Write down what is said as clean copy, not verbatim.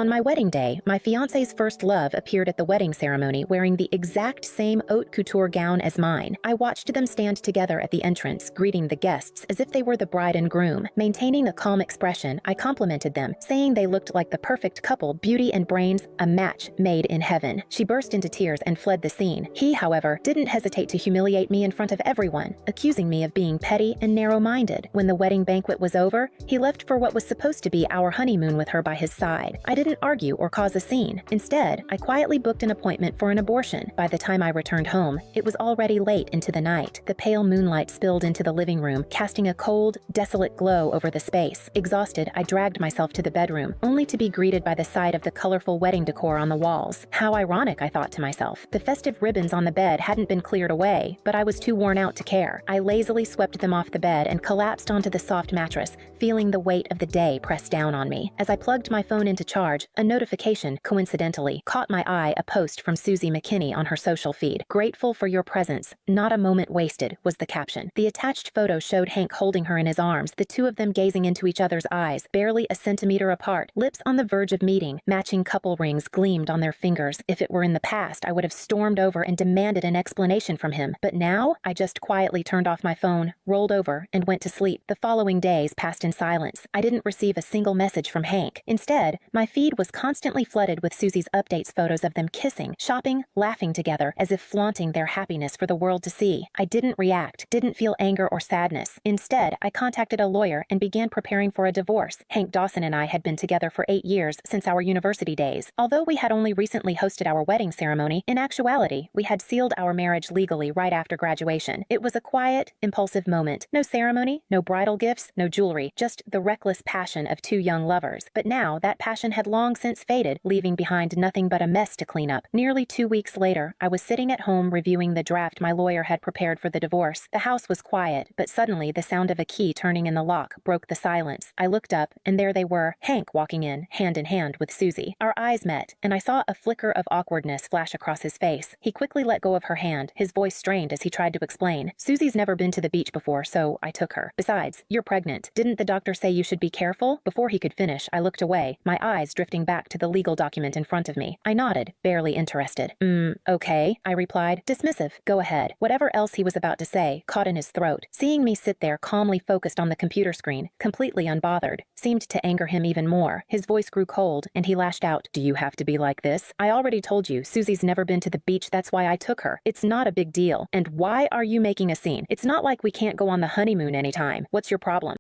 On my wedding day, my fiancé's first love appeared at the wedding ceremony wearing the exact same haute couture gown as mine. I watched them stand together at the entrance, greeting the guests as if they were the bride and groom. Maintaining a calm expression, I complimented them, saying they looked like the perfect couple, beauty and brains, a match made in heaven. She burst into tears and fled the scene. He, however, didn't hesitate to humiliate me in front of everyone, accusing me of being petty and narrow-minded. When the wedding banquet was over, he left for what was supposed to be our honeymoon with her by his side. I didn't argue or cause a scene. Instead, I quietly booked an appointment for an abortion. By the time I returned home, it was already late into the night. The pale moonlight spilled into the living room, casting a cold, desolate glow over the space. Exhausted, I dragged myself to the bedroom, only to be greeted by the sight of the colorful wedding decor on the walls. How ironic, I thought to myself. The festive ribbons on the bed hadn't been cleared away, but I was too worn out to care. I lazily swept them off the bed and collapsed onto the soft mattress, feeling the weight of the day press down on me. As I plugged my phone into charge, a notification, coincidentally, caught my eye, a post from Susie McKinney on her social feed. "Grateful for your presence. Not a moment wasted," was the caption. The attached photo showed Hank holding her in his arms, the two of them gazing into each other's eyes, barely a centimeter apart, lips on the verge of meeting. Matching couple rings gleamed on their fingers. If it were in the past, I would have stormed over and demanded an explanation from him. But now, I just quietly turned off my phone, rolled over, and went to sleep. The following days passed in silence. I didn't receive a single message from Hank. Instead, my feed was constantly flooded with Susie's updates, photos of them kissing, shopping, laughing together, as if flaunting their happiness for the world to see. I didn't react, didn't feel anger or sadness. Instead, I contacted a lawyer and began preparing for a divorce. Hank Dawson and I had been together for 8 years, since our university days. Although we had only recently hosted our wedding ceremony, in actuality, we had sealed our marriage legally right after graduation. It was a quiet, impulsive moment. No ceremony, no bridal gifts, no jewelry, just the reckless passion of two young lovers. But now, that passion had long since faded, leaving behind nothing but a mess to clean up. Nearly 2 weeks later, I was sitting at home reviewing the draft my lawyer had prepared for the divorce. The house was quiet, but suddenly the sound of a key turning in the lock broke the silence. I looked up, and there they were, Hank walking in hand with Susie. Our eyes met, and I saw a flicker of awkwardness flash across his face. He quickly let go of her hand, his voice strained as he tried to explain. "Susie's never been to the beach before, so I took her. Besides, you're pregnant. Didn't the doctor say you should be careful?" Before he could finish, I looked away, my eyes drifting back to the legal document in front of me. I nodded, barely interested. Okay," I replied, dismissive. "Go ahead." Whatever else he was about to say caught in his throat. Seeing me sit there calmly focused on the computer screen, completely unbothered, seemed to anger him even more. His voice grew cold, and he lashed out. "Do you have to be like this? I already told you, Susie's never been to the beach, that's why I took her. It's not a big deal. And why are you making a scene? It's not like we can't go on the honeymoon anytime. What's your problem?"